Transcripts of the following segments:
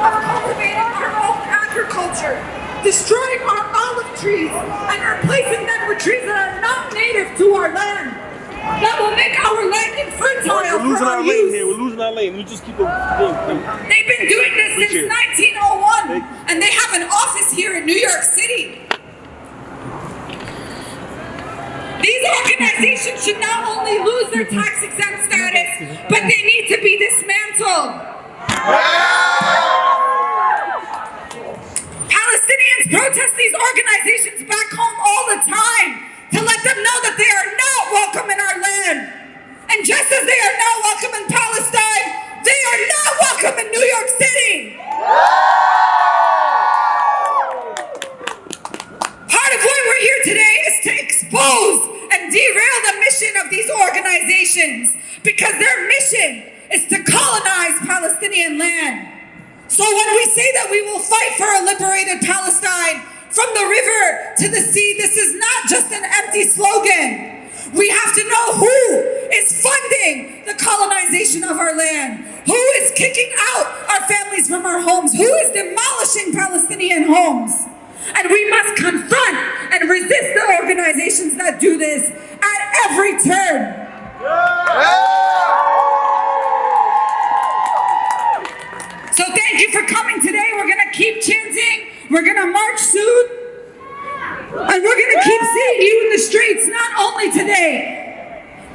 of cultivating our own agriculture, destroying our olive trees and replacing them with trees that are not native to our land. That will make our land infertile. We're losing our lane here. We're losing our lane. We just keep it. They've been doing this since 1901, and they have an office here in New York City. These organizations should not only lose their tax-exempt status, but they need to be dismantled. Palestinians protest these organizations back home all the time to let them know that they are not welcome in our land. And just as they are not welcome in Palestine, they are not welcome in New York City. Part of why we're here today is to expose and derail the mission of these organizations, because their mission is to colonize Palestinian land. So when we say that we will fight for a liberated Palestine from the river to the sea, this is not just an empty slogan. We have to know who is funding the colonization of our land, who is kicking out our families from our homes, who is demolishing Palestinian homes. And we must confront and resist the organizations that do this at every turn. So thank you for coming today. We're going to keep chanting. We're going to march soon. And we're going to keep seeing you in the streets, not only today,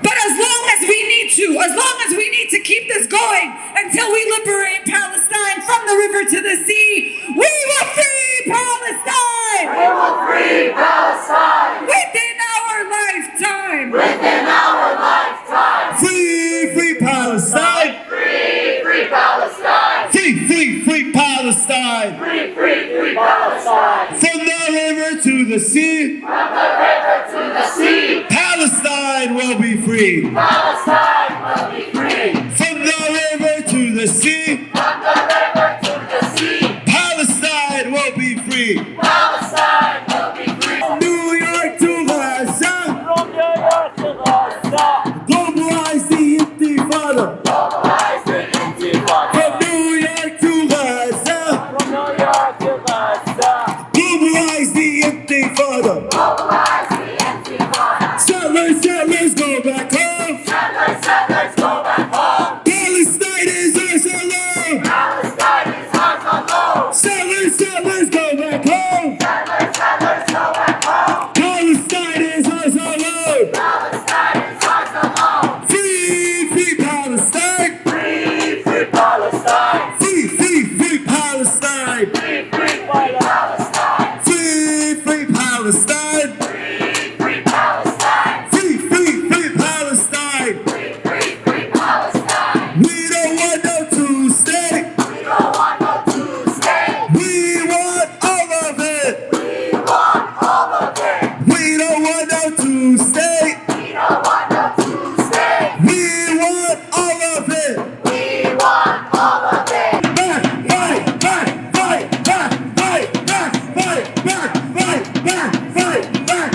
but as long as we need to, as long as we need to keep this going until we liberate Palestine from the river to the sea. We will free Palestine! We will free Palestine! Within our lifetime! Within our lifetime! Free, free Palestine! Free, free Palestine! Free, free, free Palestine! Free, free, free Palestine! From the river to the sea! From the river to the sea! Palestine will be free! Palestine will be free! From the river to the sea! From the river to the sea! Palestine will be free! Palestine will be free! New York to Gaza! From New York to Gaza! Mobilize the Intifada! Mobilize the Intifada! From New York to Gaza! From New York to Gaza! Mobilize the Intifada! Mobilize the Intifada! Settlers, settlers, go back home! Settlers, settlers, go back home! Palestine is ours alone! Palestine is ours alone! Settlers, settlers, go back home! Settlers, settlers, go back home! Palestine is ours alone! Palestine is ours alone! Free, free Palestine! Free, free Palestine! Free, free, free Palestine! Free, free Palestine! Free, free Palestine! Free, free Palestine! Free, free, free Palestine! Free, free, free Palestine! We don't want no two-state! We don't want no two-state! We want all of it! We want all of it! We don't want no two-state! We don't want no two-state! We want all of it! We want all of it! Back, fight, back, fight, back, fight, back, fight, back, fight, back, fight, back.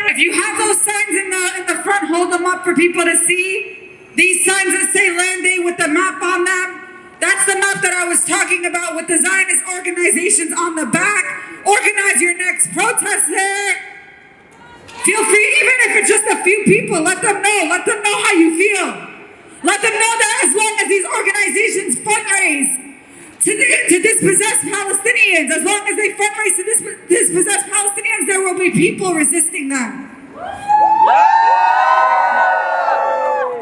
If you have those signs in the front, hold them up for people to see. These signs that say Land Day with the map on them, that's the map that I was talking about with the Zionist organizations on the back. Organize your next protest there. Feel free, even if it's just a few people, let them know how you feel. Let them know that as long as these organizations fundraise to dispossess Palestinians, as long as they fundraise to dispossess Palestinians, there will be people resisting them.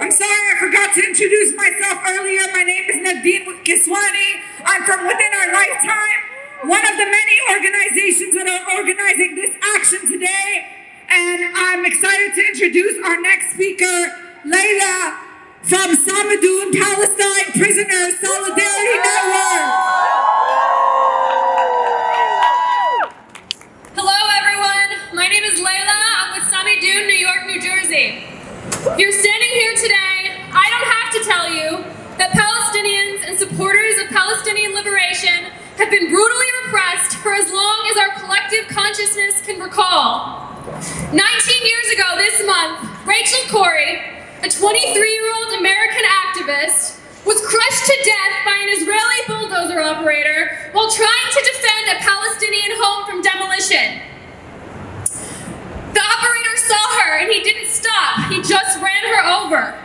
I'm sorry, I forgot to introduce myself earlier. My name is Neturei Karta. I'm from Within Our Lifetime, one of the many organizations that are organizing this action today. And I'm excited to introduce our next speaker, Layla, from Samidoun, Palestine Prisoners Solidarity Network. Hello everyone, my name is Layla. I'm with Samidoun, New York, New Jersey. If you're standing here today, I don't have to tell you that Palestinians and supporters of Palestinian liberation have been brutally repressed for as long as our collective consciousness can recall. 19 years ago this month, Rachel Corrie, a 23-year-old American activist, was crushed to death by an Israeli bulldozer operator while trying to defend a Palestinian home from demolition. The operator saw her and he didn't stop, he just ran her over.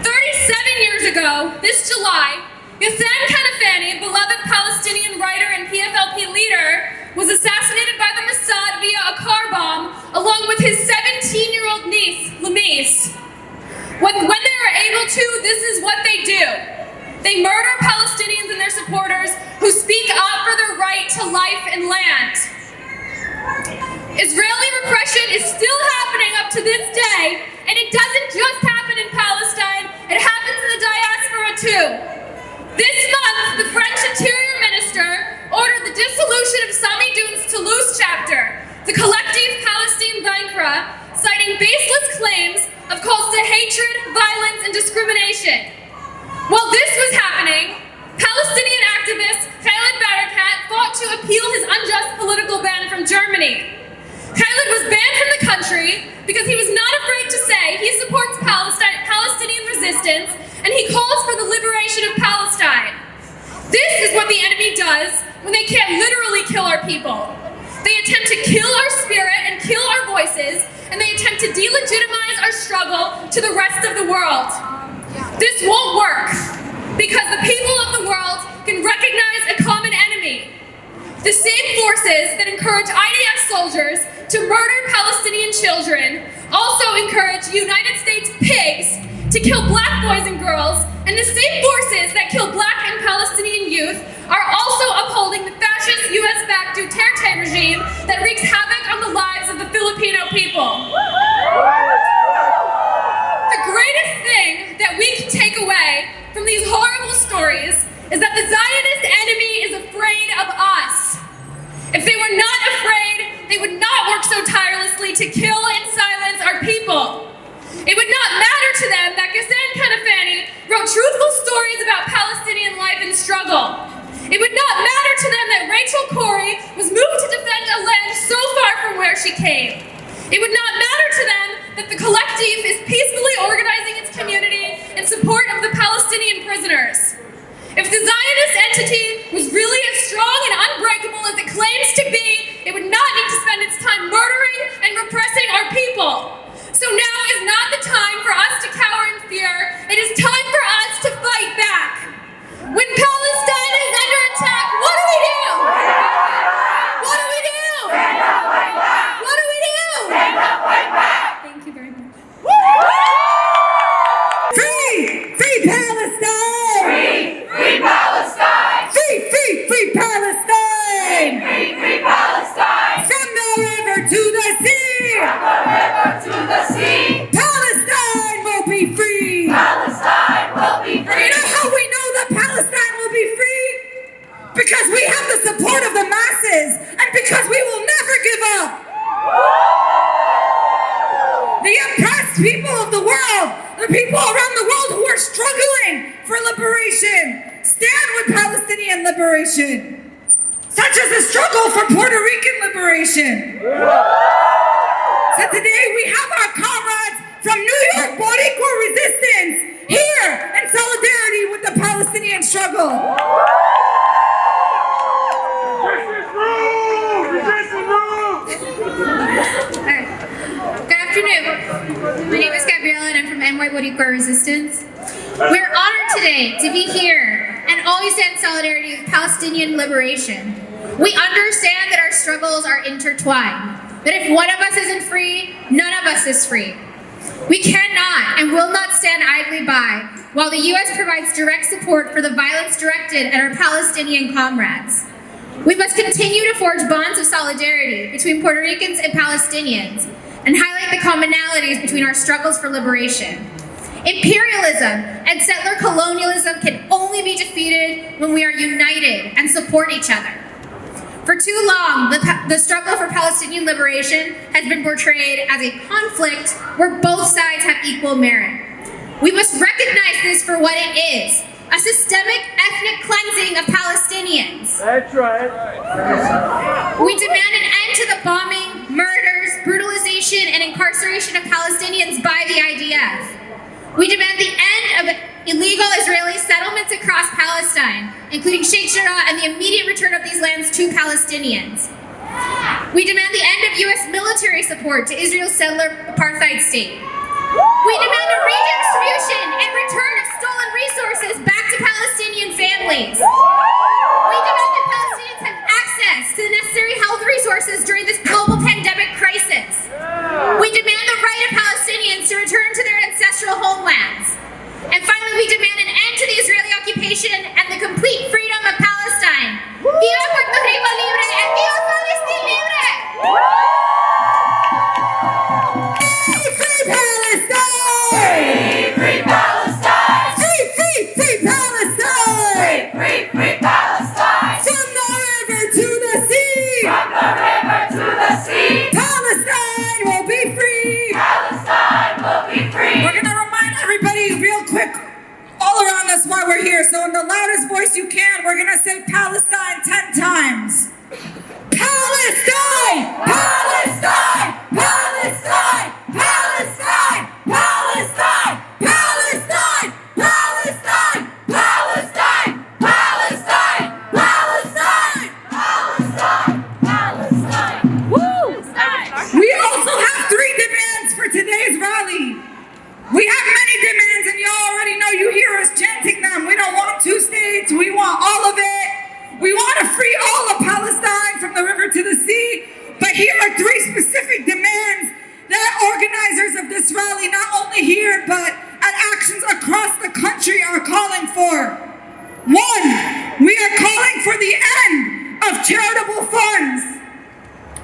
37 years ago, this July, Ghassan Kanafani, a beloved Palestinian writer and PFLP leader, was assassinated by the Mossad via a car bomb, along with his 17-year-old niece, Lamise. When they are able to, this is what they do. They murder Palestinians and their supporters who speak up for their right to life and land. Israeli repression is still happening up to this day, and it doesn't just happen in Palestine, it happens in the diaspora too. This month, the French Interior Minister ordered the dissolution of Samidoun's Toulouse chapter, the collective Palestine Vaincra, citing baseless claims of calls to hatred, violence, and discrimination. While this was happening, Palestinian activist Khaled Barakat fought to appeal his unjust political ban from Germany. Khaled was banned from the country because he was not afraid to say he supports Palestinian resistance and he calls for the liberation of Palestine. This is what the enemy does when they can't literally kill our people. They attempt to kill our spirit and kill our voices, and they attempt to delegitimize our struggle to the rest of the world. This won't work because the people of the world can recognize a common enemy. The same forces that encourage IDF soldiers to murder Palestinian children also encourage United States pigs to kill black boys and girls, and the same forces that kill black and Palestinian youth are also upholding the fascist US-backed Duterte regime that wreaks havoc on the lives of the Filipino people. The greatest thing that we can take away from these horrible stories is that the Zionist enemy is afraid of us. If they were not afraid, they would not work so tirelessly to kill and silence our people. It would not matter to them that Ghassan Kanafani wrote truthful stories about Palestinian life and struggle. It would not matter to them that Rachel Corrie was moved to defend a land so far from where she came. It would not matter to them that the collective is peacefully organizing its community in support of the Palestinian prisoners. If the Zionist entity was really as strong and unbreakable as it claims to be, it would not need to spend its time murdering and repressing our people. So now is not the time for us to cower in fear. It is time for us to fight back. When Palestine is under attack, what do we do? What do we do? What do we do? Thank you very much. Free! Free Palestine! Free Palestine! Free Palestine! Free Palestine! From the river to the sea! From the river to the sea! Palestine will be free! Palestine will be You free! know how we know that Palestine will be free? Because we have the support of the masses, and because we will never give up! The oppressed people of the world, the people around the world who are struggling for liberation, stand with Palestinian liberation, such as the struggle for Puerto Rican liberation. So today we have our comrades from New York Boricua Resistance here in solidarity with the Palestinian struggle. Good afternoon. My name is Gabriella and I'm from NY Boricua Resistance. We're honored today to be here and always stand in solidarity with Palestinian liberation. We understand that our struggles are intertwined, that if one of us isn't free, none of us is free. We cannot and will not stand idly by while the U.S. provides direct support for the violence directed at our Palestinian comrades. We must continue to forge bonds of solidarity between Puerto Ricans and Palestinians and highlight the commonalities between our struggles for liberation. Imperialism and settler colonialism can only be defeated when we are united and support each other. For too long, the struggle for Palestinian liberation has been portrayed as a conflict where both sides have equal merit. We must recognize this for what it is, a systemic ethnic cleansing of Palestinians. That's right. We demand an end to the bombing, murders, brutalization, occupation and incarceration of Palestinians by the IDF. We demand the end of illegal Israeli settlements across Palestine, including Sheikh Jarrah, and the immediate return of these lands to Palestinians. We demand the end of U.S. military support to Israel's settler apartheid state. We demand a redistribution and return of stolen resources back to Palestinian families. We demand that Palestinians have access to the necessary health resources during this global pandemic crisis. We demand the right of Palestinians to return to their ancestral homelands. And finally, we demand an end to the Israeli occupation and the complete freedom of Palestine. Viva Puerto Rico libre and viva Palestine libre! Free Palestine! Free Palestine! Free Palestine! Free Palestine! From the river to the sea! From the river to the sea! Palestine will be free! Palestine will be free! We're gonna remind everybody real quick all around us why we're here. So in the loudest voice you can, we're gonna say Palestine 10 times. Palestine! Palestine! Palestine! Palestine! Palestine! Palestine! Palestine! Palestine! Palestine! Palestine! Palestine! Woo! We also have 3 demands for today's rally. We have many demands, and you already know, you hear us chanting them. We don't want 2 states. We want all of it. We want to free all of Palestine from the river to the sea. But here are 3 specific demands that organizers of this rally, not only here, but at actions across the country, are calling for. 1, we are calling for the end of charitable funds.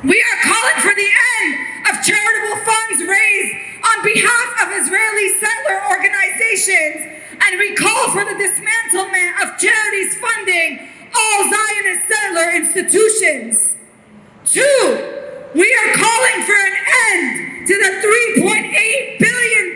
We are calling for the end of charitable funds raised on behalf of Israeli settler organizations, and we call for the dismantlement of charities funding all Zionist settler institutions. 2, we are calling for an end to the $3.8 billion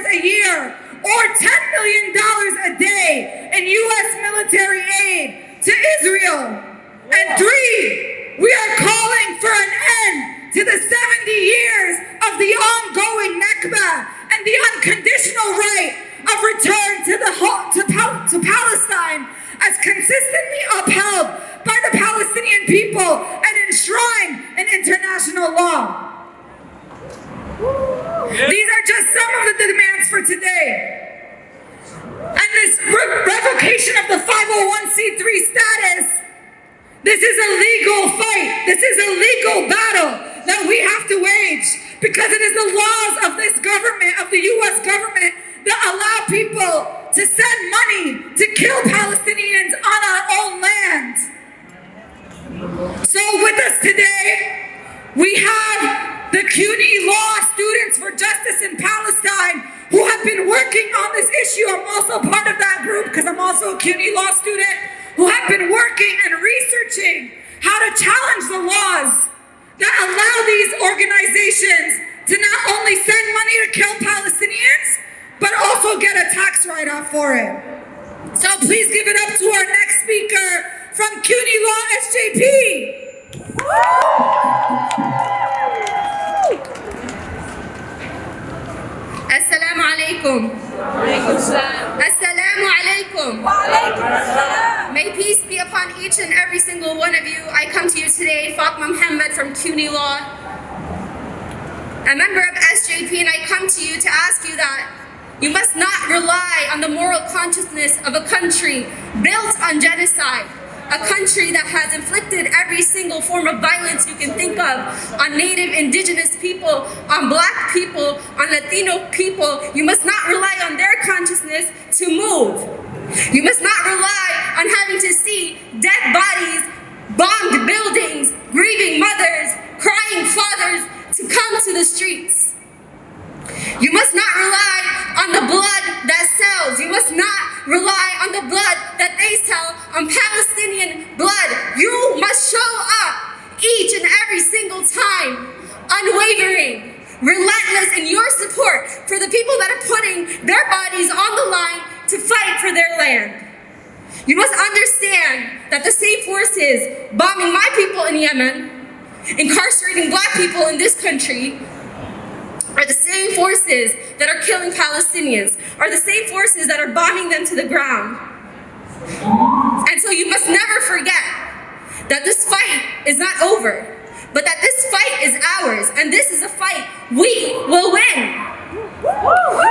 a year or $10 million a day in U.S. military aid to Israel. And 3, we are calling for an end to the 70 years of the ongoing Nakba and the unconditional right of return to Palestine, as consistently upheld by the Palestinian people and enshrined in international law. These are just some of the demands for today. And this revocation of the 501c3 status, this is a legal fight. This is a legal battle that we have to wage, because it is the laws of this government, of the U.S. government, that allow people to send money to kill Palestinians on our own land. So with us today, we have the Cuny Law Students for Justice in Palestine, who have been working on this issue. I'm also part of that group because I'm also a Cuny Law student, who have been working and researching how to challenge the laws that allow these organizations to not only send money to kill Palestinians, but also get a tax write-off for it. So please give it up to our next speaker from Cuny Law SJP. Assalamu alaikum. Assalamu alaikum. May peace be upon each and every single one of you. I come to you today, Fatma Muhammad from Cuny Law, a member of SJP, and I come to you to ask you that you must not rely on the moral consciousness of a country built on genocide, a country that has inflicted every single form of violence you can think of on Native, Indigenous people, on Black people, on Latino people. You must not rely on their consciousness to move. You must not rely on having to see dead bodies, bombed buildings, grieving mothers, crying fathers to come to the streets. You must not rely on the blood that sells. You must not rely on the blood that they sell, on Palestinian blood. You must show up each and every single time, unwavering, relentless in your support for the people that are putting their bodies on the line to fight for their land. You must understand that the same forces bombing my people in Yemen, incarcerating Black people in this country, forces that are killing Palestinians are the same forces that are bombing them to the ground. And so you must never forget that this fight is not over, but that this fight is ours, and this is a fight we will win.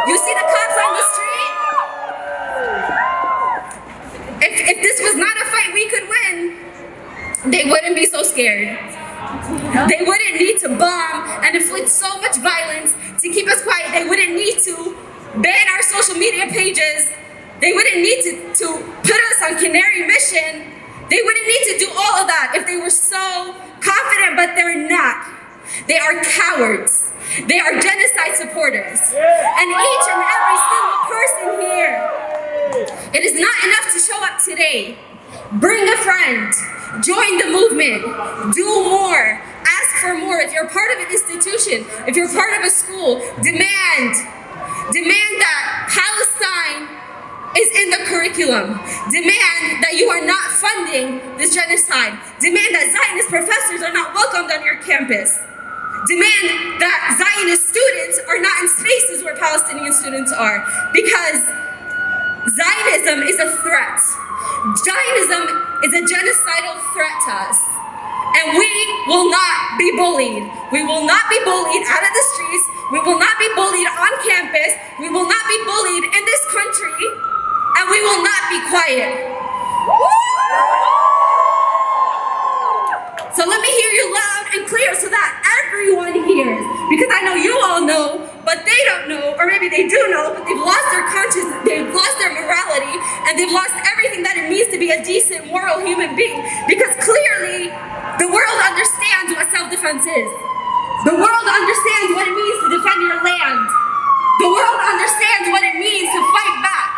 You see the cops on the street? If this was not a fight we could win, they wouldn't be so scared. They wouldn't need to bomb and inflict so much violence to keep us quiet. They wouldn't need to ban our social media pages. They wouldn't need to put us on Canary mission. They wouldn't need to do all of that if they were so confident, but they're not. They are cowards. They are genocide supporters. And each and every single person here, it is not enough to show up today. Bring a friend. Join the movement. Do more. Ask for more. If you're part of an institution, if you're part of a school, demand that Palestine is in the curriculum. Demand that you are not funding this genocide. Demand that Zionist professors are not welcomed on your campus. Demand that Zionist students are not in spaces where Palestinian students are, because Zionism is a threat. Zionism is a genocidal threat to us. And we will not be bullied. We will not be bullied out of the streets. We will not be bullied on campus. We will not be bullied in this country. And we will not be quiet. So let me hear you loud and clear so that everyone hears. Because I know you all know, but they don't know, or maybe they do know, but they've lost their conscience, they've lost their morality, and they've lost everything that it means to be a decent, moral human being. Because clearly, the world understands what self-defense is. The world understands what it means to defend your land. The world understands what it means to fight back.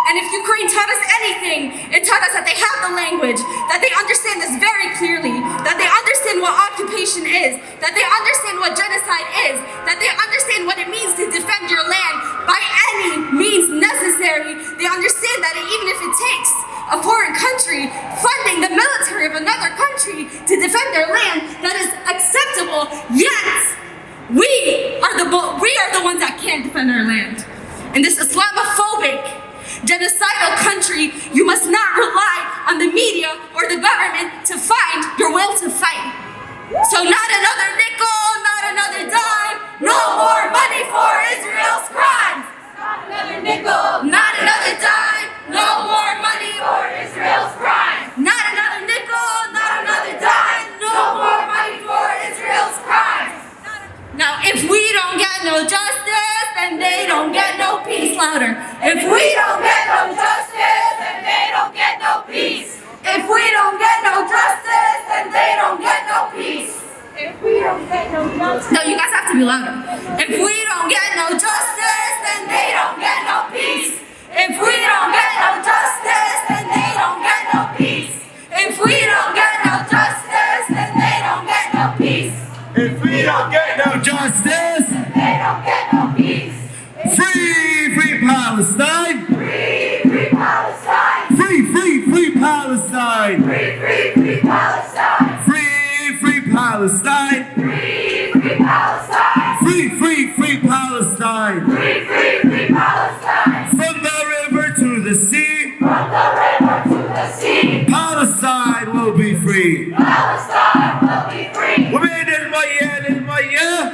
And if Ukraine taught us anything, it taught us that they have the language, that they understand this very clearly, that they understand what occupation is, that they understand what genocide is, that they understand what it means to defend your land by any means necessary. They understand that even if it takes a foreign country funding the military of another country to defend their land, that is acceptable, yet we are the ones that can't defend our land. In this Islamophobic, genocidal country, you must not rely on the media or the government to find your will to fight. So not another nickel, not another dime, no more money for Israel's crimes. Not another nickel. Not another dime, no more money For Israel's crimes. Not another nickel, not another dime, no more money for Israel's crimes. Now, if we don't get no justice, then they don't get no peace. Louder. If we don't get no justice, Then they don't get no peace. if we don't get no justice, then they don't get no peace. If we don't get no justice. No, you guys have to be louder. If we don't get no justice, then they don't get no peace. If we don't get no justice, then they don't get no peace. If we don't get no justice, then they don't get no peace. If we don't get no justice, They don't get no peace. free Palestine! Free Palestine. Free Palestine! Free Palestine. Free Palestine! Free Palestine. Free Palestine! Free Palestine. From the river to the sea, From the river to the sea. Palestine will be free. Palestine will be free. ومن المياه للمياه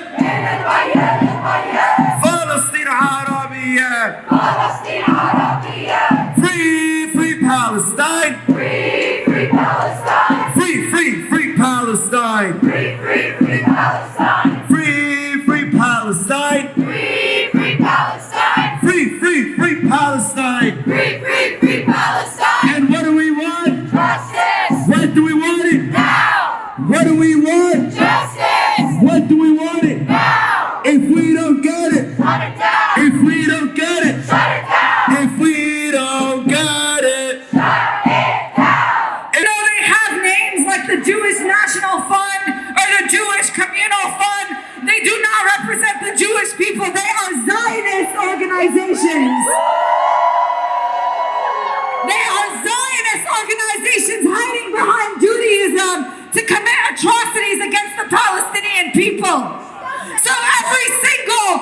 فلسطين عربية. Palestine Arabia. Free Palestine! Free Palestine. Free Palestine! Free Palestine. Free Palestine! Free Palestine. Free Palestine! Free Palestine. And what do we want? Justice. What do we want it? Now. What do we want? Justice. What do we want it? Now. If we don't get it, Shut it down. if we don't get it, Shut it down. if we don't get it. Shut it down. You know, they have names like the Jewish National Fund or the Jewish Communal Fund. They do not represent the Jewish people. They are Zionist organizations. They are Zionist organizations hiding behind Judaism to commit atrocities against the Palestinian people. So every single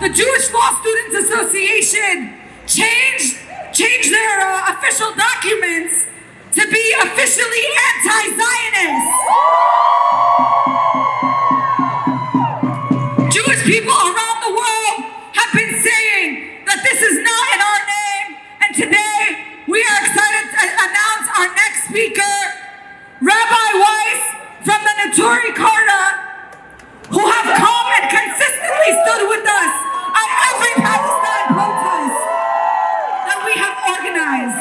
the Jewish Law Students Association changed their official documents to be officially anti-Zionist. Jewish people around the world have been saying that this is not in our name, and today we are excited to announce our next speaker, Rabbi Weiss from the Neturei Karta, who have come and consistently stood with us at every Palestine protest that we have organized.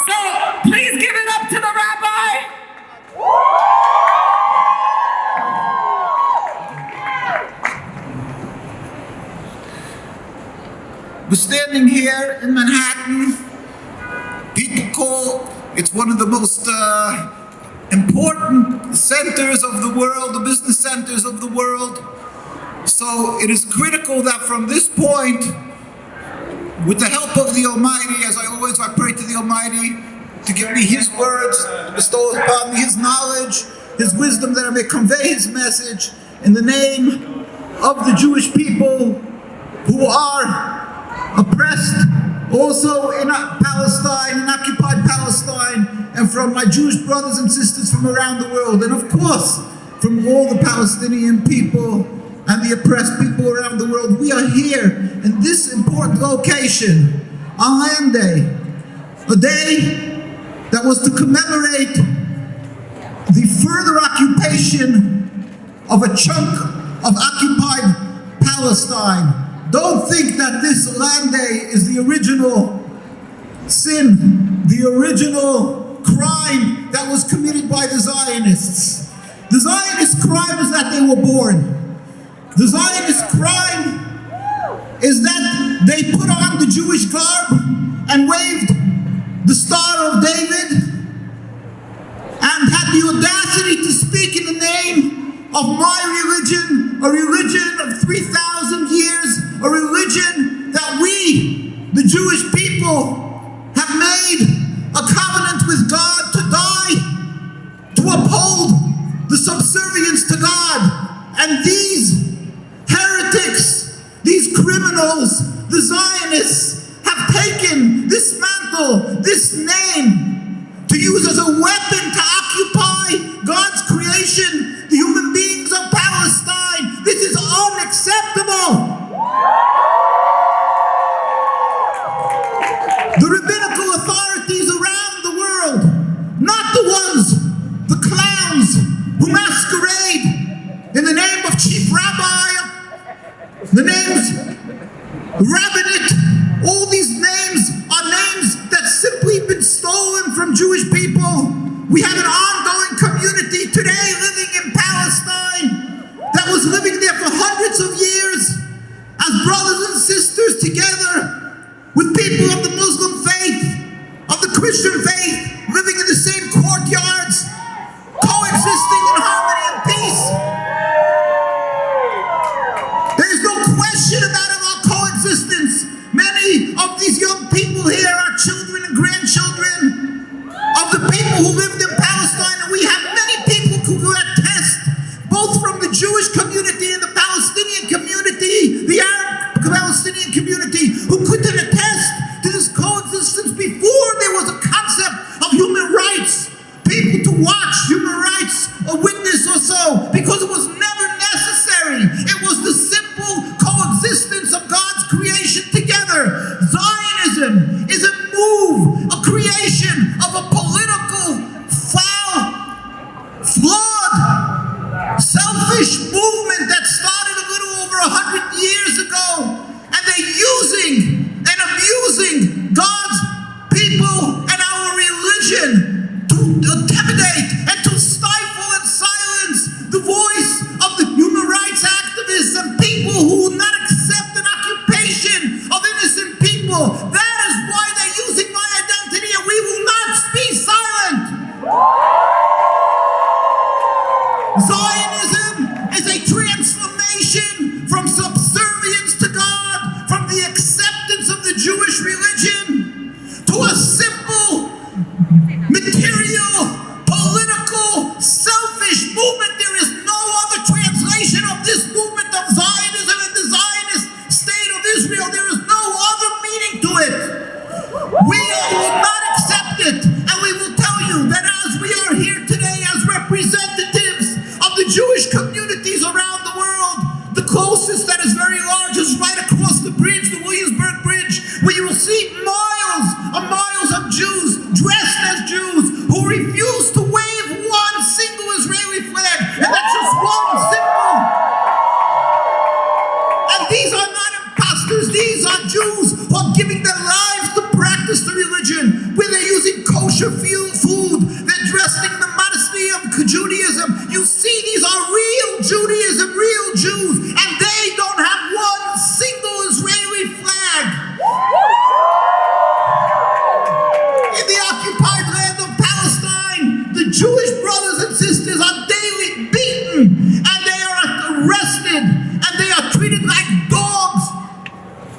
So please give it up to the rabbi. We're standing here in Manhattan. People call it's one of the most important centers of the world, the business centers of the world. So it is critical that from this point, with the help of the Almighty, as I pray to the Almighty to give me His words, to bestow upon me His knowledge, His wisdom, that I may convey His message in the name of the Jewish people who are oppressed also in Palestine, in occupied Palestine, and from my Jewish brothers and sisters from around the world, and of course from all the Palestinian people and the oppressed people around the world. We are here in this important location on Land Day, a day that was to commemorate the further occupation of a chunk of occupied Palestine. Don't think that this Land Day is the original sin, the original crime that was committed by the Zionists. The Zionist crime is that they were born. The Zionist crime is that they put on the Jewish garb and waved the Star of David and had the audacity to speak in the name of my religion, a religion of 3,000 years, a religion that we, the Jewish people, have made a covenant with God to die, to uphold the subservience to God. And these heretics, these criminals, the Zionists, have taken this mantle, this name, to use as a weapon to occupy God's creation, the human beings of Palestine. This is unacceptable. The rabbinical authorities around the world, not the ones, the clowns who masquerade in the name of chief rabbi, the names rabbinate, all these names are names that simply been stolen from Jewish people. We have an ongoing community today living in Palestine that was living there for hundreds of years as brothers and sisters together with people of the Muslim faith, of the Christian faith, living in the same courtyards, coexisting in harmony and peace. There is no question about our coexistence. Many of these young people here are children and grandchildren of the people who lived in Palestine, and we have many people who attest, both from the Jewish community and the Palestinian community, the Arab Palestinian community, who couldn't attest to this coexistence before there was a concept of human rights, people to watch human rights, a witness or so, because it was never necessary. It was the simple coexistence These are not imposters. These are Jews who are giving their lives to practice the religion, where they're using kosher food. They're dressing the modesty of Judaism. You see, these are real Judaism, real Jews, and they don't have one single Israeli flag. In the occupied land of Palestine, the Jewish brothers and sisters are daily beaten, and they are arrested, and they are treated like dogs.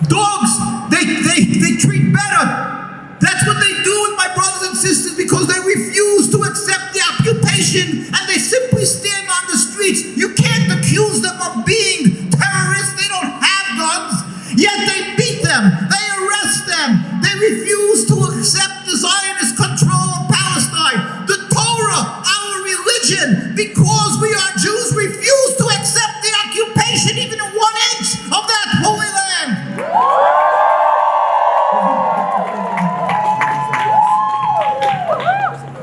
Dogs, they treat better. That's what they do with my brothers and sisters, because they refuse to accept the occupation, and they simply stand on the streets. You can't accuse them of being terrorists. They don't have guns, yet they beat them, they arrest them, they refuse to accept the Zionist control of Palestine. The Torah, our religion, because we are Jews, refuse to accept the occupation even in 1 inch of that holy land.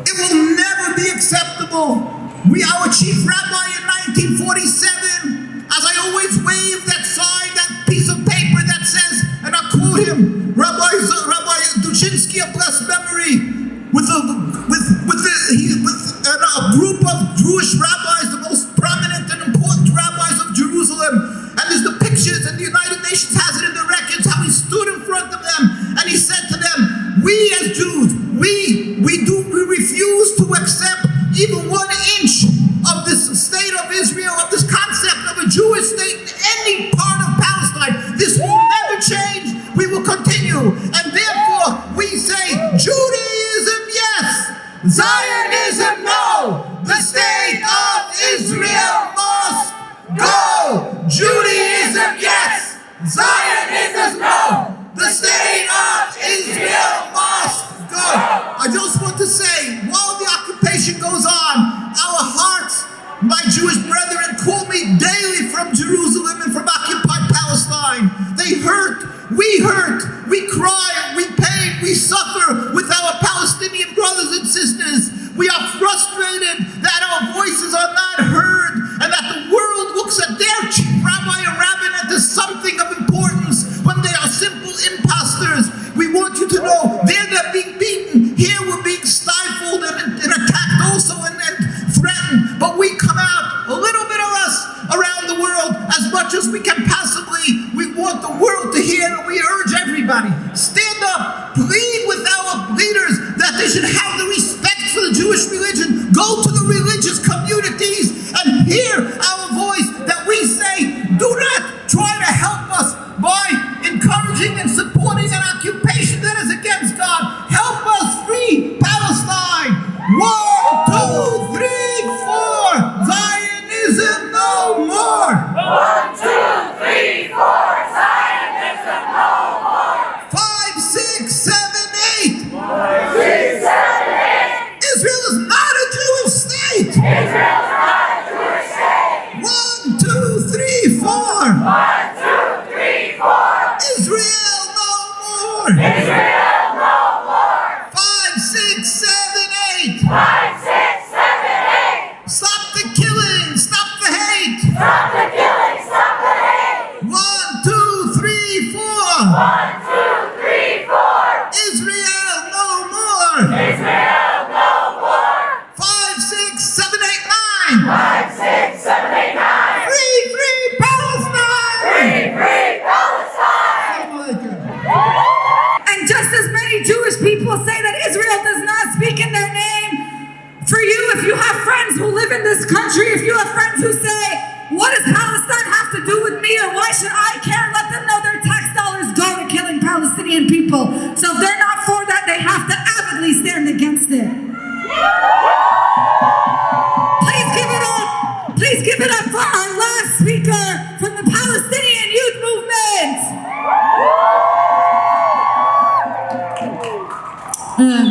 It will never be acceptable. Our chief rabbi in 1947, as I always wave that sign, that piece of paper that says, and I quote him, Rabbi Dushinsky of blessed memory, with a group of Jewish rabbis, the most prominent and important rabbis of Jerusalem, and there's the pictures, and the United Nations has it in the records, how he stood in front of them, and he said to them, we as Jews, we refuse to accept even 1 inch of this state of Israel, of this concept of a Jewish state in any part of Palestine. This will never change. We will continue. And therefore, we say, Judaism, yes. Zionism, no. The state of Israel must go. Judaism, yes. Zionism, no. The state of Israel must go. I just want to say, while the occupation goes on, our hearts, my Jewish brethren, call me daily from Jerusalem and from occupied Palestine. They hurt, we cry, we pain, we suffer with our Palestinian brothers and sisters. We are frustrated that our voices are not heard, and that the world looks at their chief rabbi and rabbinate as something of importance when they are simple imposters. We want you to know, they're being beaten. Here we're being stifled and attacked also and threatened. But we come out, a little bit of us, around the world as much as we can possibly. We want the world to hear, and we urge everybody, stand up, plead with our leaders that they should have the respect for the Jewish religion. Go to the religious communities and hear our voice, that we say, do not try to help us by encouraging and supporting an occupation that is against God. Help us free Palestine. 1, 2, 3, 4. Zionism no more. 1, 2, 3, 4. Zionism no more. 5, 6, 7, 8. 5, 6, 7, 8. Israel is not a Jewish state. Israel is not a Jewish state. 1, 2, 3, 4. 1, 2, 3, 4. Israel no more. Israel no more. 5, 6, 7, 8. 5, 6, 7, 8. Stop the killing. Stop the hate. Stop the killing. Stop the hate. 1, 2, 3, 4. 1, 2, 3, 4. Israel no more. Israel no more. 5, 6, 7, 8, 9. 5, 6, 7, 8, 9. Free Palestine. Free Palestine. And just as many Jewish people say that Israel does not speak in their name, for you, if you have friends who live in this country, if you have friends who say, what does Palestine have to do with me, or why should I care? Let them know their tax dollars go to killing Palestinian people. So if they're not for that, they have to avidly stand against it. Please give it up. Please give it up for our last speaker from the Palestinian Youth Movement.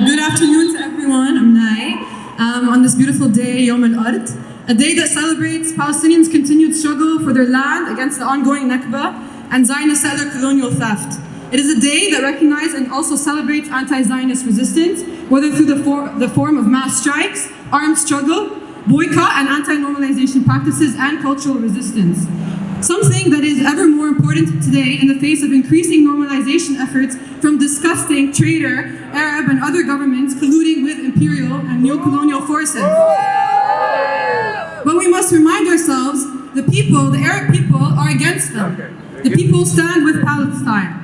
Good afternoon to everyone. I'm Nai. On this beautiful day, Yom al-Ard, a day that celebrates Palestinians' continued struggle for their land against the ongoing Nakba and Zionist settler colonial theft. It is a day that recognizes and also celebrates anti-Zionist resistance, whether through the form of mass strikes, armed struggle, boycott and anti-normalization practices, and cultural resistance. something that is ever more important today in the face of increasing normalization efforts from disgusting traitor, Arab, and other governments colluding with imperial and neo-colonial forces. But we must remind ourselves, the people, the Arab people, are against them. The people stand with Palestine.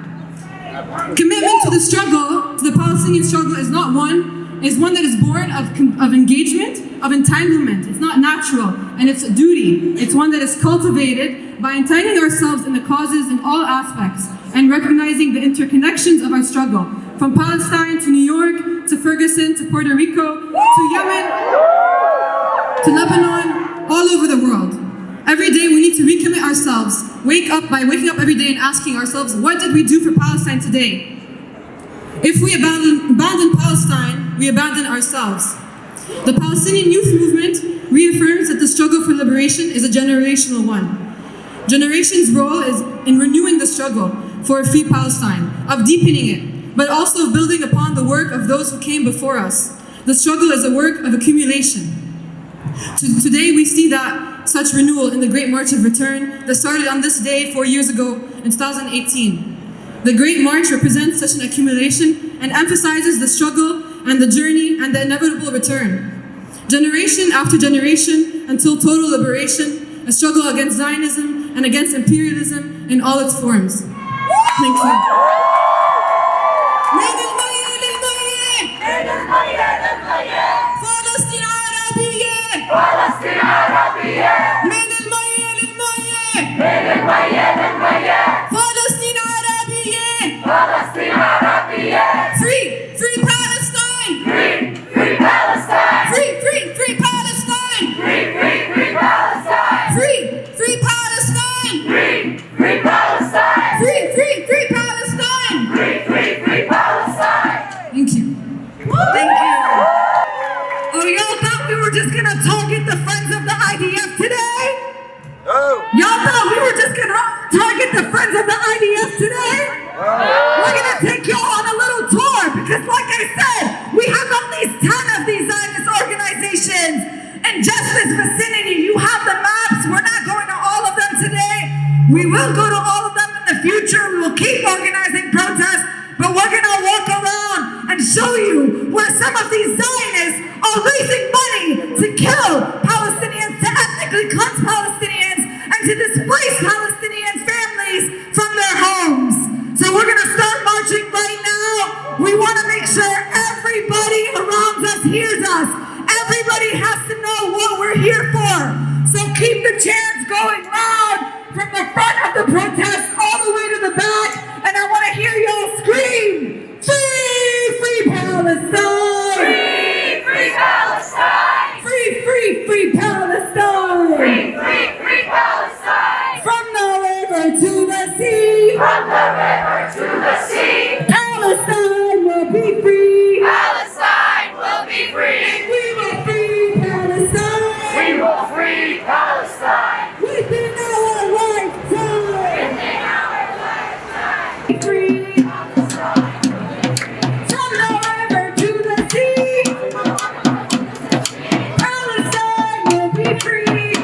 Commitment to the struggle, to the Palestinian struggle, is one that is born of engagement, of entanglement. It's not natural, and it's a duty. It's one that is cultivated by entangling ourselves in the causes in all aspects and recognizing the interconnections of our struggle, from Palestine to New York, to Ferguson, to Puerto Rico, to Yemen, to Lebanon, all over the world. Every day we need to recommit ourselves, waking up every day and asking ourselves, what did we do for Palestine today? If we abandon Palestine, we abandon ourselves. The Palestinian youth movement reaffirms that the struggle for liberation is a generational one. Generations' role is in renewing the struggle for a free Palestine, of deepening it, but also of building upon the work of those who came before us. The struggle is a work of accumulation. Today we see that such renewal in the Great March of Return that started on this day 4 years ago in 2018. The Great March represents such an accumulation and emphasizes the struggle and the journey and the inevitable return. Generation after generation until total liberation, a struggle against Zionism and against imperialism in all its forms. Thank you. Free Palestine! Free Palestine! Free Palestine! Free Palestine! Free Palestine! Free Palestine! Free Palestine! Free Palestine! Thank you. Thank you. Oh, y'all thought we were just gonna target the friends of the IDF today? Y'all thought we were just gonna target the friends of the IDF today? We're gonna take y'all on a little tour because, like I said, we have at least 10 of these Zionist organizations in just this vicinity. You have the maps. We're not going to all of them today. We will go to all of them in the future. We will keep organizing protests, but we're gonna walk around and show you where some of these Zionists are raising money to kill Palestinians, to ethnically cleanse Palestinians, and to displace Palestinian families from their homes. So we're gonna start marching right now. We wanna make sure everybody around us hears us. Everybody has to know what we're here for. So keep the chants going loud from the front of the protest all the way to the back. And I wanna hear y'all scream, free Palestine! Free Palestine! Free Palestine! Free Palestine! From the river to the sea! From the river to the sea! Palestine will be free! Palestine will be free! We will free Palestine! We will free Palestine! Within our lifetime! Within our lifetime! Free! From the river to the sea! Palestine will be free!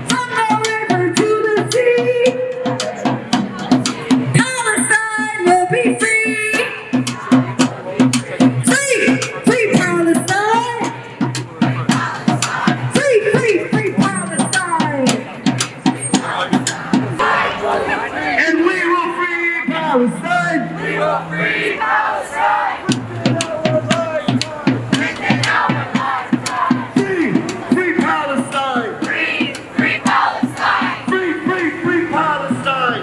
From the river to the sea! Palestine will be free! Free Palestine! Free Palestine! And we will free Palestine! We will free Palestine! Within our lifetime! Free Palestine! Free Palestine! Free Palestine!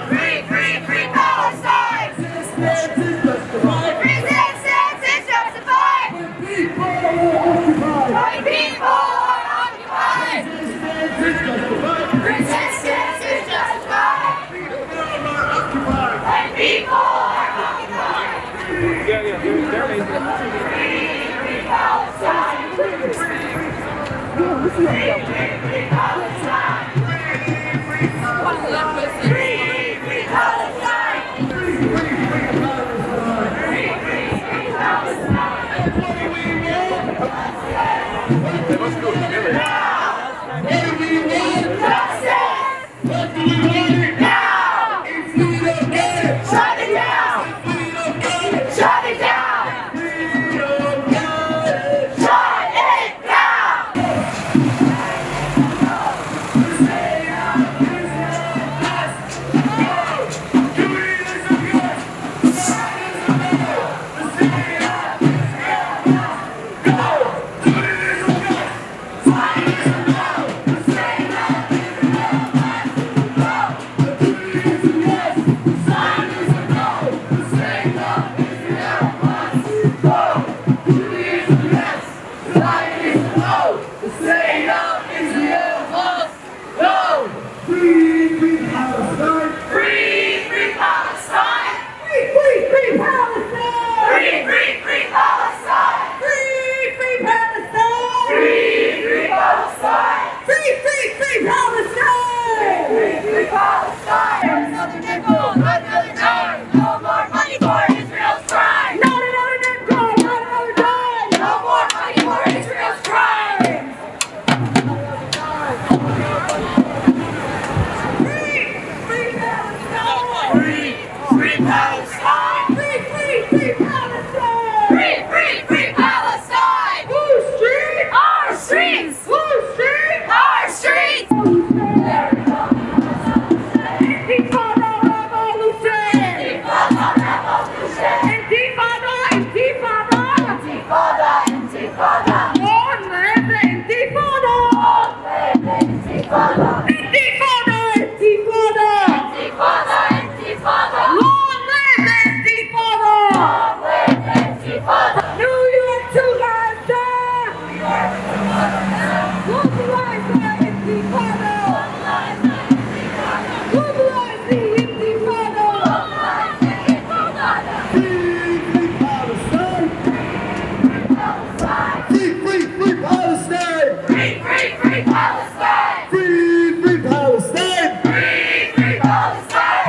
Free Palestine! Resistance is justified! Resistance is justified! People are occupied! My people are occupied! Resistance is justified! Resistance is justified! People are occupied! My people are occupied!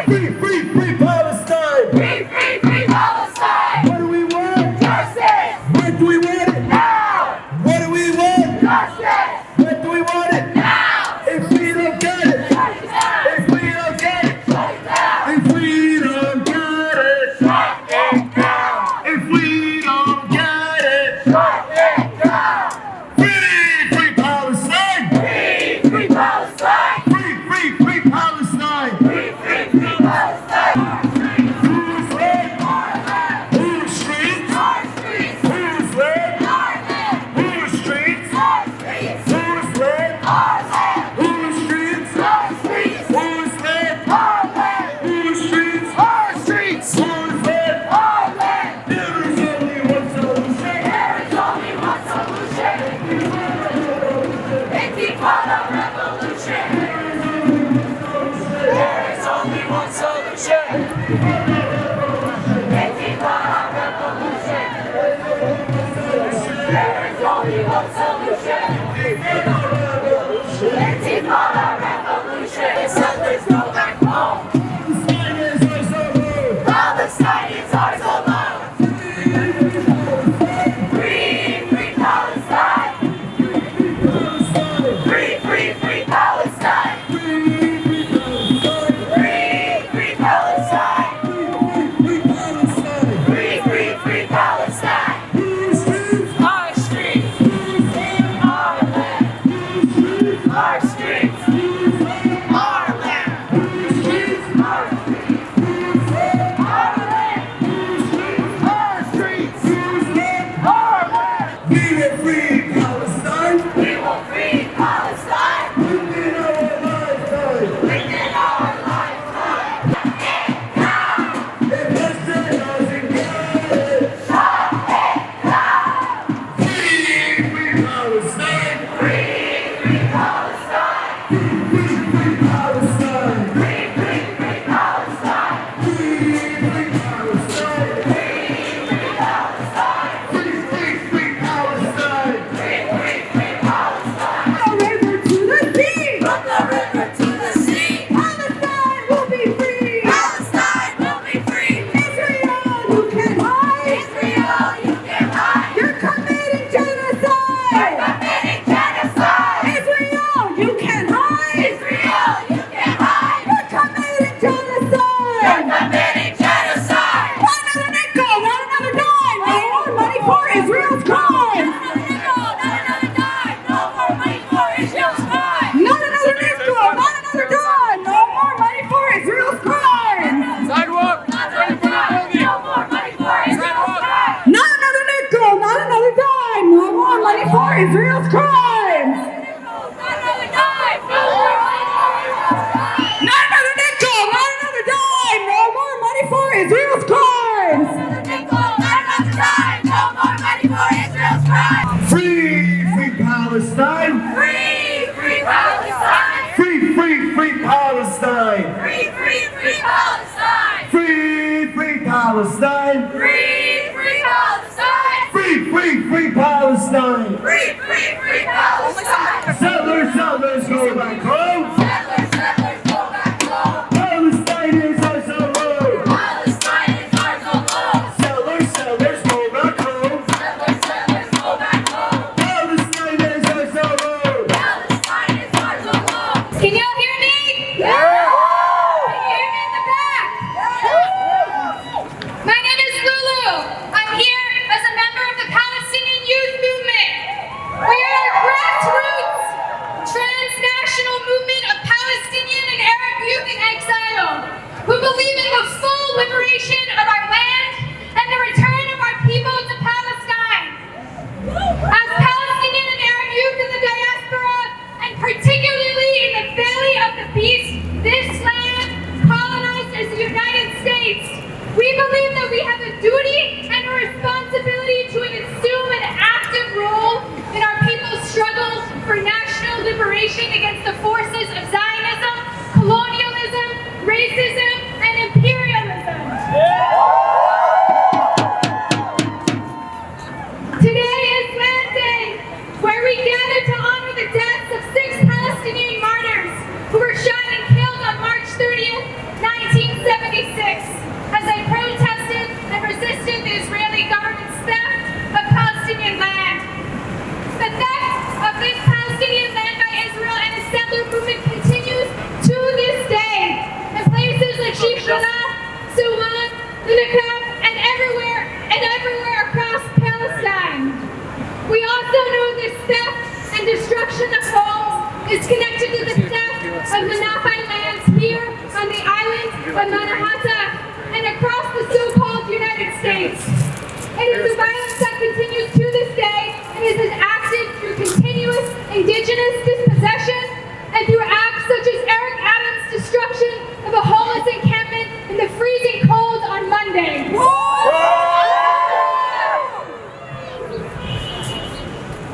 Free, free, free Palestine. Free, free, free Palestine. What do we want? Justice. When do we want it? Now. What do we want? Justice. When do we want it? Now. If we don't get it. Shut it down. If we don't get it. Shut it down. If we don't get it. Shut it down. If we don't get it. Shut it down. Free, free Palestine. Free, free Palestine. Free, free, free Palestine. Free, free, free Palestine. Whose land? Our land. Whose streets? Our streets. Whose land? Our land. Whose streets? Our streets. Whose land? Our land. Whose streets? Our streets. Whose land? Our land. Whose streets? Our streets. Whose land? Our land. There is only one solution. There is only one solution. Intifada revolution. There is only one solution. Intifada revolution. There is only one solution. Intifada revolution. Settlers go back home. Palestine is ours alone. Free, free Palestine. Free, free, free Palestine. Free, free Palestine. Free, free, free Palestine. Our streets. Our land. Our streets. Our land. Our streets. Our land. Our streets. Our land. We will free Palestine We will free Palestine within our lifetime. within our lifetime. If Israel doesn't get it, free, free Palestine. Free, free Palestine. Free, free Palestine. Free, free, free Palestine. Free, free Palestine. Free, free Palestine. Free, free, free Palestine. Free, free, free Palestine. From the river to the sea, From the river to the sea, Palestine will be free. Palestine will be free. Israel, you can hide. Israel, you can hide. You're committing genocide. You're committing genocide. Israel, you can hide. Israel, you can hide. You're committing You're genocide. committing genocide. Not another nickel, not another dime. No more money for Israel's crime. Not another nickel, not another dime. No more money for Israel's crime. Not another nickel, not another dime. No more money for Israel's crime. Sidewalk. Not another dime. No more money for Israel's crime. Not another nickel, not another dime. No more money for Israel's crimes. Not another dime. No more money for Israel's crime. Not another nickel, not another dime. No more money for Israel's crimes. Another nickel, not another dime. No more money for Israel's crime. Free, free Palestine. Free, free Palestine. Free, free, free Palestine. Free, free, free Palestine. Free, free Palestine. Free, free Palestine. Free, free, free Palestine. Free, free, free Palestine. Settlers, settlers, go back home. Settlers, settlers, go back home. Palestine is ours alone. Palestine is ours alone. Settlers, settlers, go back home. Settlers, settlers, go back home. Palestine is ours alone. Palestine is ours alone. Can y'all hear me? Yeah. Can you hear me in the back? My name is Lulu. I'm here as a member of the Palestinian Youth Movement. We are a grassroots, transnational movement of Palestinian and Arab youth in exile who believe in the full liberation of our land and the return of our people to Palestine. As Palestinian and Arab youth in the diaspora, and particularly in the Valley of the Beast, this land colonized as the United States, we believe that we have a duty and a responsibility to assume an active role in our people's struggles for national liberation against the forces of Zionism, colonialism, racism, and imperialism. Today is Land Day, where we gather to honor the deaths of 6 Palestinian martyrs who were shot and killed on March 30th, 19 of Manhattan, and across the so-called United States. It is a violence that continues to this day and is enacted through continuous indigenous dispossession and through acts such as Eric Adams' destruction of a homeless encampment in the freezing cold on Monday.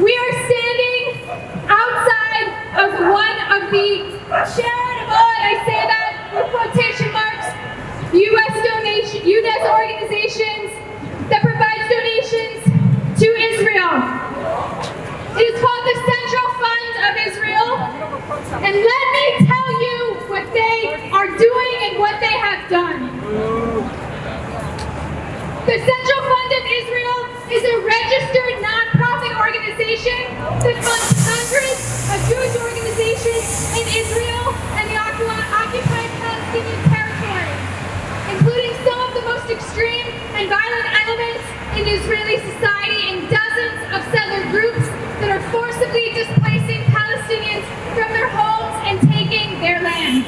We are standing outside of one of the charitable, and I say that with quotation marks, U.S. organizations that provides donations to Israel. It is called the Central Fund of Israel, and let me tell you what they are doing and what they have done. The Central Fund of Israel is a registered non-profit organization that funds hundreds of Jewish organizations in Israel and the occupied Palestinian territories, including some of the most extreme and violent elements in Israeli society and dozens of settler groups that are forcibly displacing Palestinians from their homes and taking their land.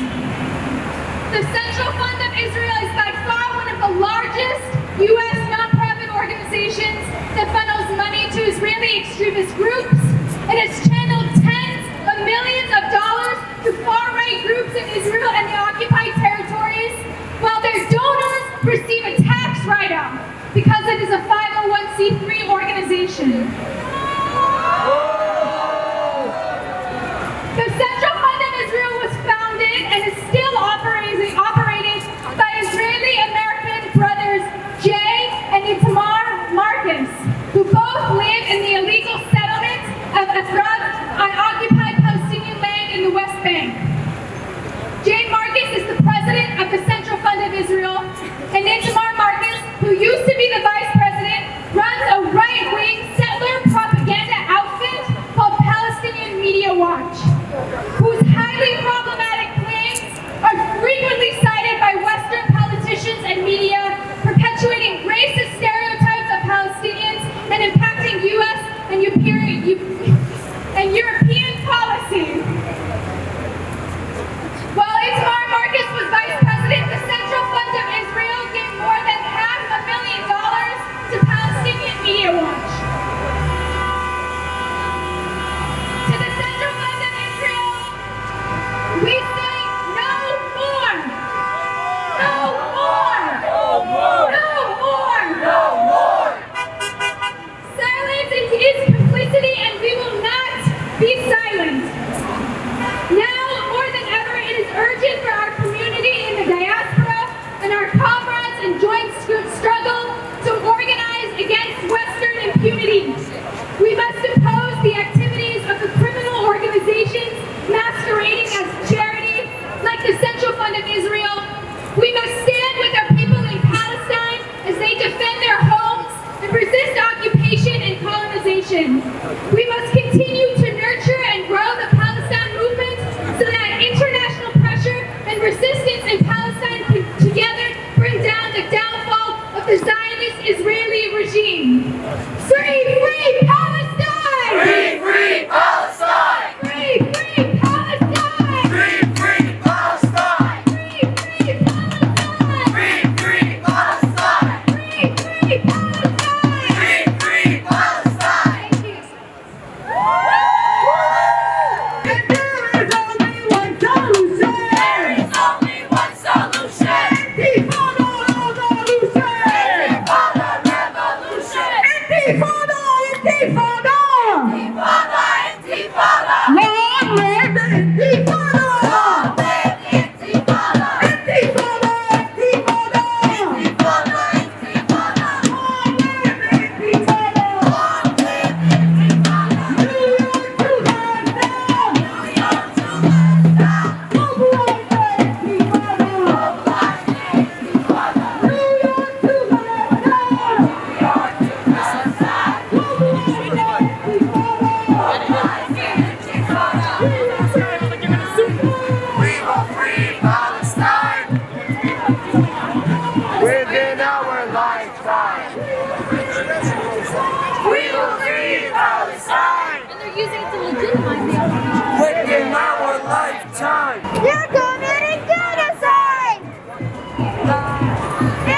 The Central Fund of Israel is by far one of the largest U.S. nonprofit organizations that funnels money to Israeli extremist groups. It has channeled tens of millions of dollars to far-right groups in Israel and the occupied territories, while their donors receive a tax write-off because it is a 501c3 organization. The Central Fund of Israel was founded and is still operated by Israeli-American brothers Jay and Itamar Marcus, who both live in the illegal settlement of Ateret on occupied Palestinian land in the West Bank. Jay Marcus is the president of the Central Fund of Israel, and Itamar Marcus, who used to be the vice president, runs a right-wing settler propaganda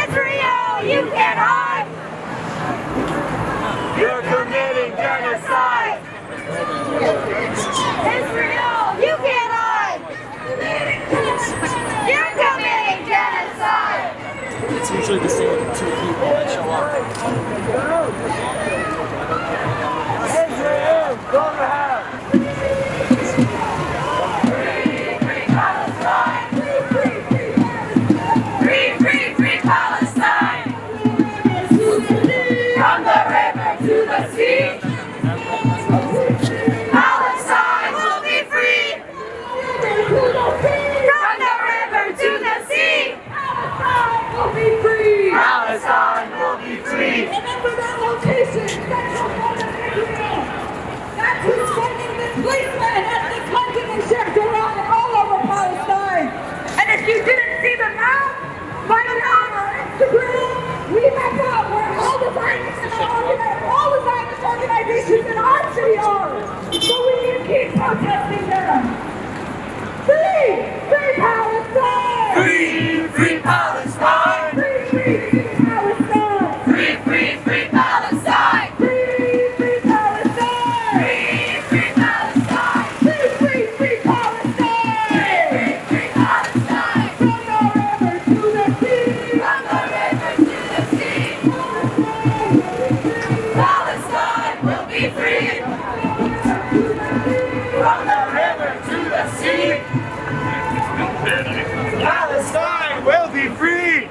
Israel, you can't hide. You're committing genocide. Israel, you can't hide. You're committing genocide. It's usually the same two people that show up. Israel, go to hell. Free Palestine. Free Palestine. From the river to the sea. Palestine will be free. From the river to the sea. Palestine will be free. Palestine will be free. Remember that location. That's who's funding this policeman and this hunting and Sheikh Jarrah and all over Palestine. And if you didn't see the map, find it on our Instagram. We map out where all the Zionist organizations in our city are. So we need to keep protesting them. Free! Free Palestine! Free Palestine. Free Palestine! Free Palestine. Free Palestine! Free Palestine. Free Palestine! Free Palestine. From the river to the sea! From the river to the sea. Palestine will be free. From the river to the sea. Palestine will be free.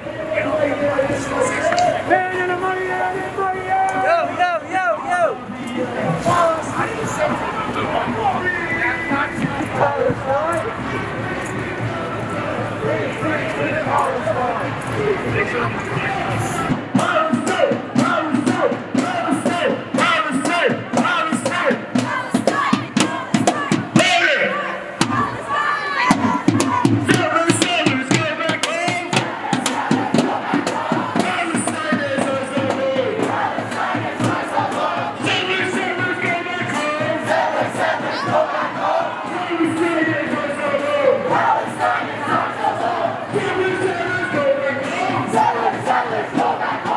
Man in the money, man in the money. Yo. Palestine. Settlers, go back home.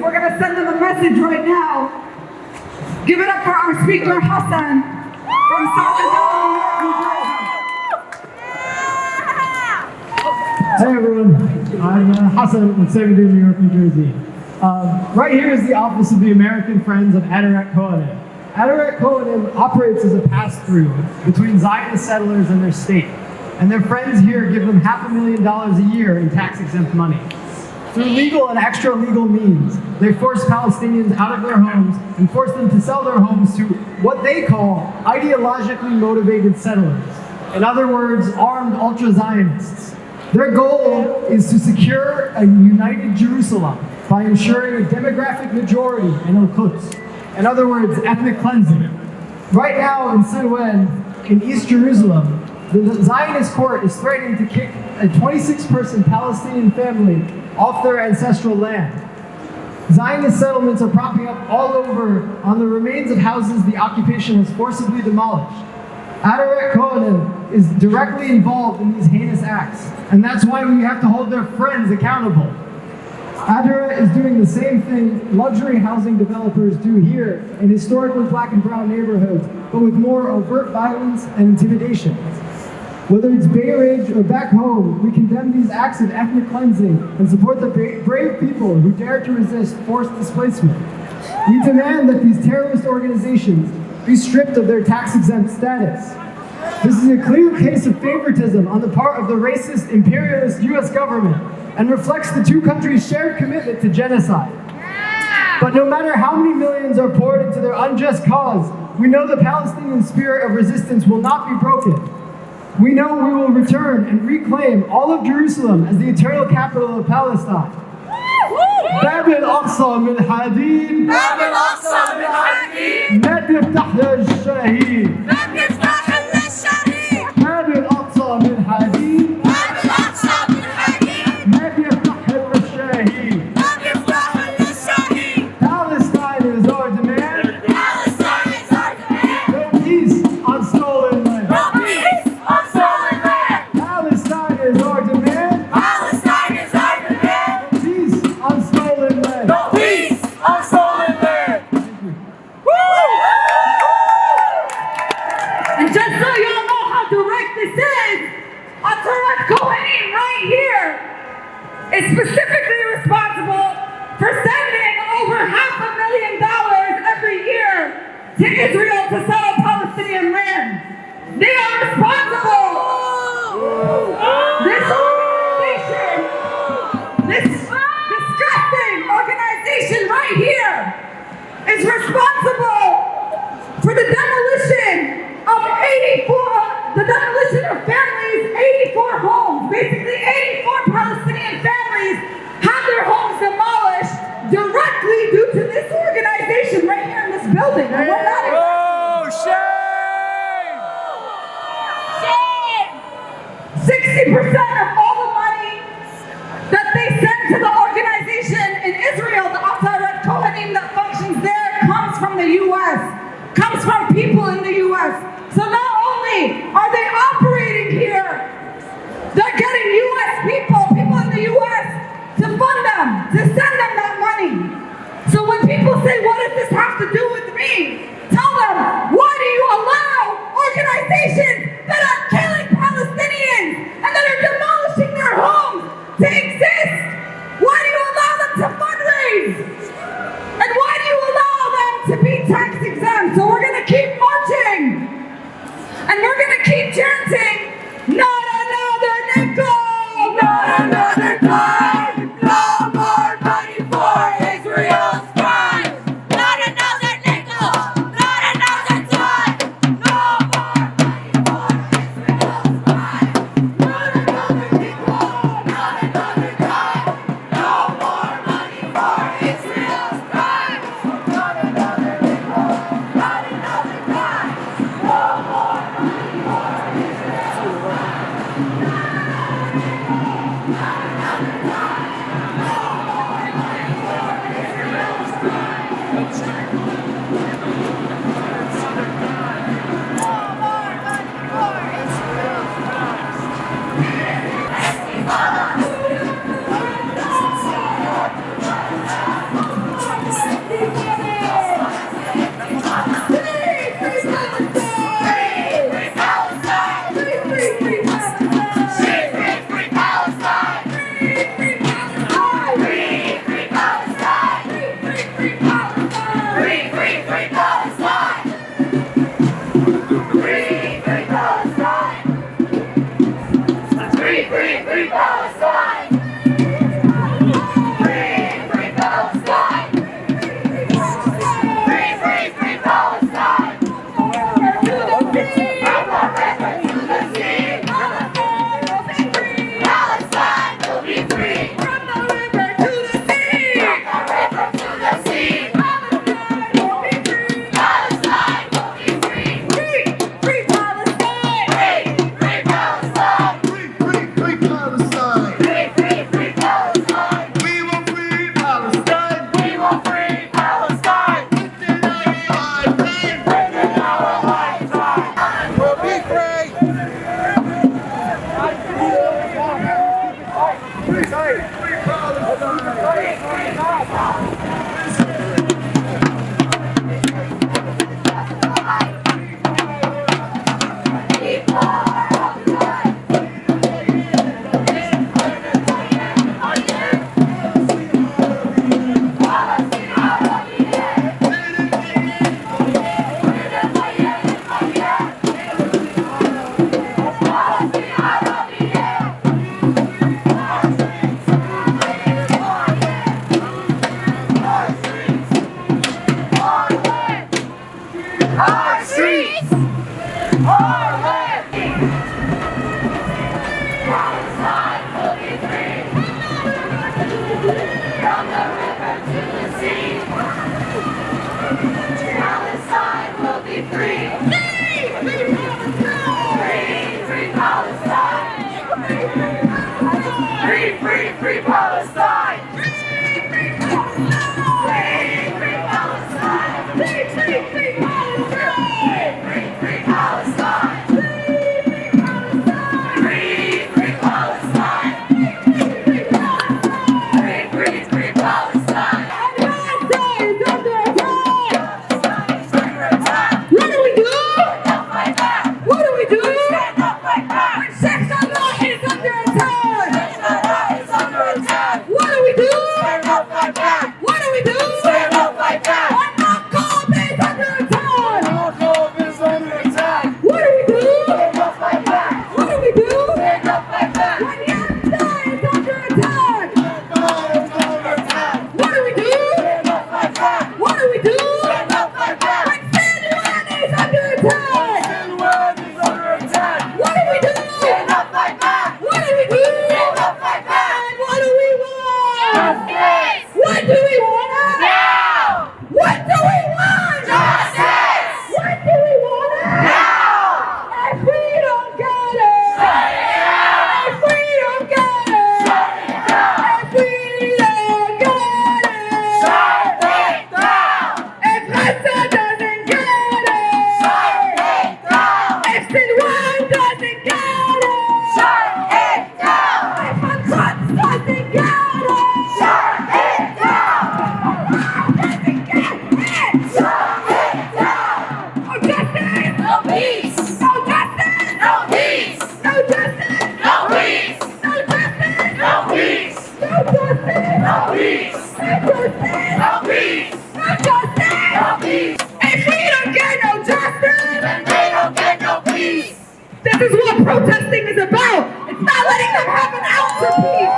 so we're going to send them a message right now. Give it up for our speaker, Hassan, from Samidoun, New Jersey. Hey everyone, I'm Hassan with Samidoun, New York, New Jersey. Right here is the office of the American Friends of Ateret Cohanim. Ateret Cohanim operates as a pass-through between Zionist settlers and their state, and their friends here give them $500,000 a year in tax-exempt money. Through legal and extra-legal means, they force Palestinians out of their homes and force them to sell their homes to what they call ideologically motivated settlers. In other words, armed ultra-Zionists. Their goal is to secure a united Jerusalem by ensuring a demographic majority in al-Quds. In other words, ethnic cleansing. Right now in Samidoun, in East Jerusalem, the Zionist court is threatening to kick a 26-person Palestinian family off their ancestral land. Zionist settlements are propping up all over on the remains of houses the occupation has forcibly demolished. Ateret Cohanim is directly involved in these heinous acts, and that's why we have to hold their friends accountable. Ateret is doing the same thing luxury housing developers do here in historically black and brown neighborhoods, but with more overt violence and intimidation. Whether it's Bay Ridge or back home, we condemn these acts of ethnic cleansing and support the brave people who dare to resist forced displacement. We demand that these terrorist organizations be stripped of their tax-exempt status. This is a clear case of favoritism on the part of the racist, imperialist US government and reflects the two countries' shared commitment to genocide. But no matter how many millions are poured into their unjust cause, we know the Palestinian spirit of resistance will not be broken. We know we will return and reclaim all of Jerusalem as the eternal capital of Palestine. باب الأقصى من حديد باب الأقصى من حديد ما بيفتح للشهيد ما بيفتح للشهيد باب الأقصى من حديد باب الأقصى من حديد ما بيفتح للشهيد ما بيفتح للشهيد Palestine is our demand. Palestine is our demand. No peace on stolen land. No peace on stolen land. Palestine is our demand. Palestine is our demand. No peace on stolen land. No peace on stolen land. And just so y'all know how direct this is, Ateret Cohanim right here is specifically responsible for sending over $500,000 every year to Israel to settle Palestinian land. They are responsible. This organization, this disgusting organization right here is responsible for the demolition of 84 homes. Basically 84 Palestinian families had their homes demolished directly due to this organization right here in this building. And we're not Oh, shame! 60% of all the money that they send to the organization in Israel, the Ateret Cohanim that functions there, comes from the U.S., comes from people in the U.S. So not only are they operating here, they're getting U.S. people in the U.S. to fund them, to send them that money. So when people say, what does this have to do with me? Tell them, why do you allow organizations that are killing Palestinians and that are demolishing their homes to exist? Why do you allow them to fundraise? And why do you allow them to be tax exempt? So we're gonna keep marching. And we're gonna keep chanting, not another nickel! Not another dime. No more money for Israel's crime. Not another nickel. Not another This is what protesting is about. It's not letting them have an ounce of peace.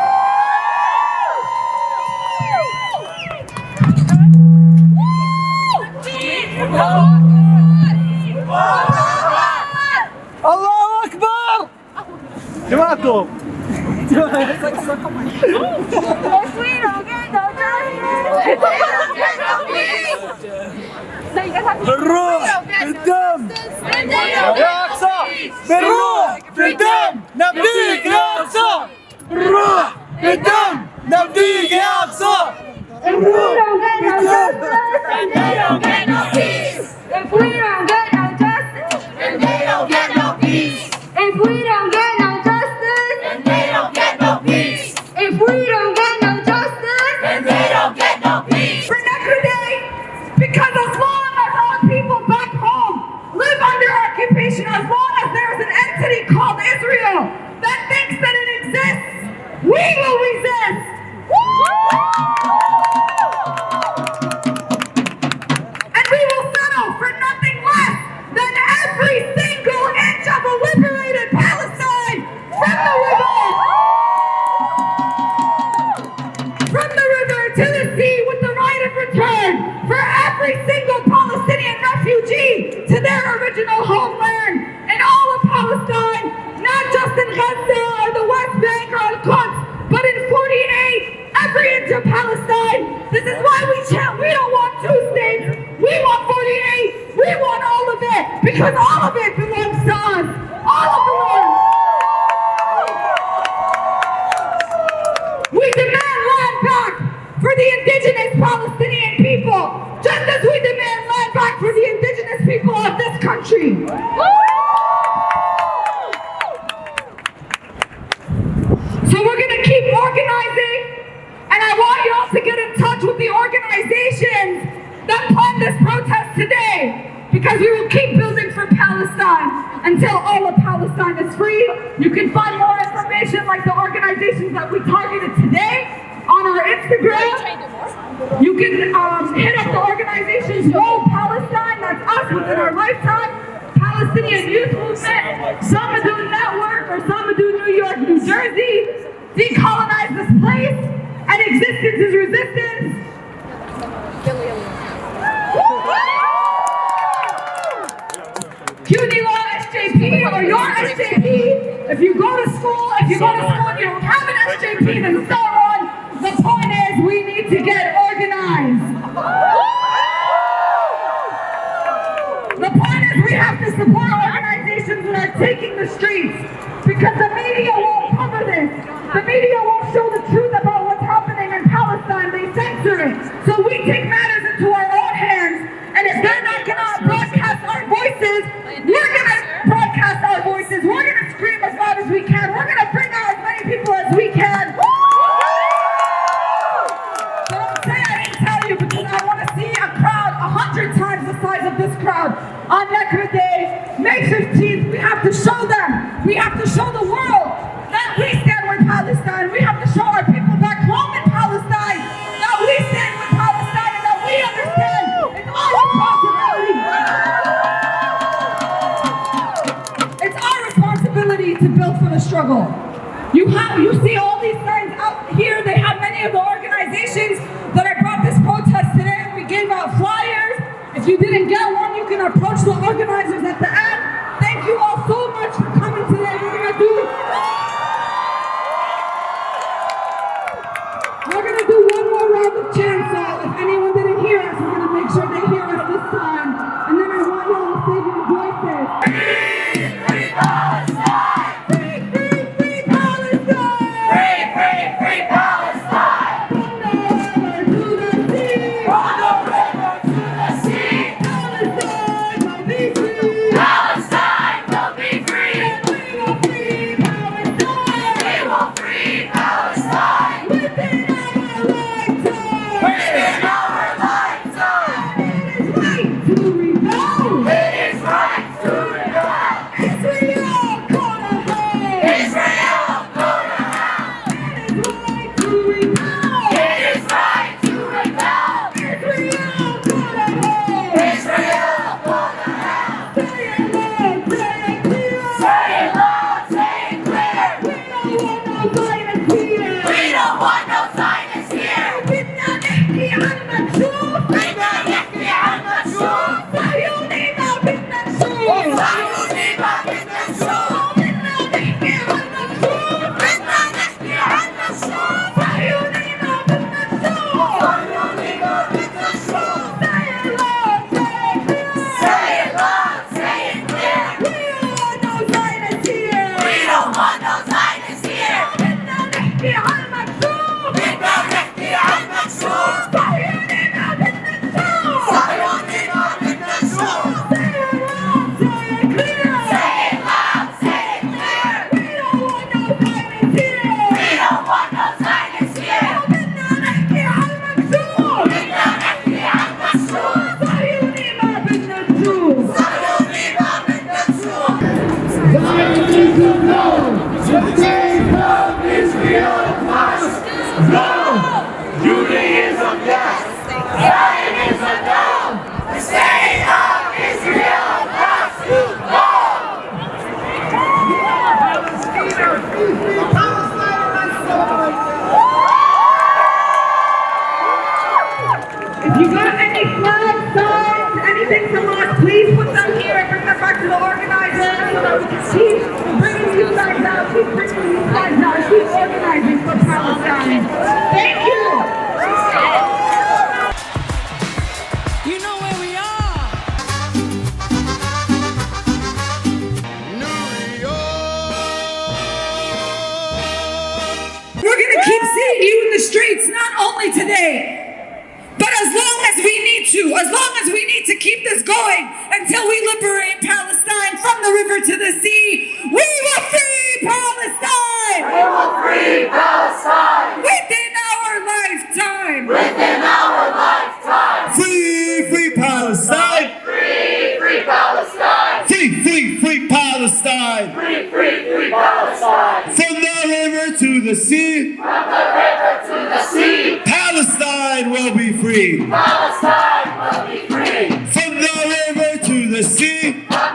Allahu Akbar! جماعتهم If we don't get no بالروح بالدم يا أقصى بالروح بالدم نبديك يا أقصى بالروح بالدم نبديك يا أقصى If we don't get no justice, then they don't get no peace. If we don't get no justice, then they don't get no peace. If we don't get no justice, then they don't get no peace. If we don't get no justice, then they don't get no peace. For Neturei, because as long as our people back home live under occupation, as long as there's an entity called Israel that thinks that it exists, we will resist. And we will settle for nothing less than every single inch of a liberated Palestine from the river to the sea with the right of return for every single Palestinian refugee to their original homeland in all of Palestine, not just in Gaza or the West Bank or al-Quds, but in 48, every inch of Palestine. This is why we chant, we don't want 2 states, we want 48, we want all of it, because all of it belongs to us, all of the land. We demand land back for the indigenous Palestinian people, just as we demand land back for the indigenous people of this country. So we're going to keep organizing, and I want you all to get in touch with the organizations that planned this protest today, because we will keep building for Palestine until all of Palestine is free. You can find more information like the organizations that we targeted today on our Instagram. You can hit up the organizations For Palestine, that's us within our lifetime, Palestinian Youth Movement, Samidoun Network, or Samidoun New York, New Jersey, Decolonize This Place, and Existence is Resistance. Cuny Law SJP or your SJP. If you go to school and you don't have an SJP, then start one. The point is, we need to get organized. The point is, we have to support organizations that are taking the streets, because the media won't cover this. The media won't show the truth about what's happening in Palestine. They censor it. So we take matters into our own hands, and if they're not going to broadcast our voices, we're going to broadcast our voices. We're going to scream as loud as we can. We're going to bring out as many people as we can. Because I want to see a crowd 100 times the size of this crowd on Neturei Day, May 15th. We have to show them. We have to show the world that we stand with Palestine. We have to show our people back home in Palestine that we stand with Palestine and that we understand it's our responsibility. It's our responsibility to build for the struggle. You see all these signs out here. They have many of the organizations that I brought this protest today. We gave out flyers. If you didn't get one, you can approach the organizers at the end. Thank you all so much for coming today. We're gonna do one more round of chants. So if anyone didn't hear us, we're gonna make sure they hear us this time. And then I want you all to save your voices. Free Palestine! Free, free, free Palestine! Free, free, free Palestine! From the river to the sea! From the river to the sea! Palestine, my be free! Palestine! you got any flag signs, anything from us, please put them here and bring them back to the organizers so that we can keep bringing these flags out, keep bringing these flags out, keep organizing for Palestine. Thank you. You know where we are. New York. We're gonna keep seeing you in the streets, not only today, but as long as we need to keep this going until we liberate Palestine from the river to the sea. We will free Palestine! We will free Palestine. Within our lifetime! Within our lifetime. Free, free Palestine! Free, free Palestine. Free, free, free Palestine! Free, free, free Palestine. From the river to the sea, From the river to the sea, Palestine will be free. Palestine will be free. From the river to the sea, From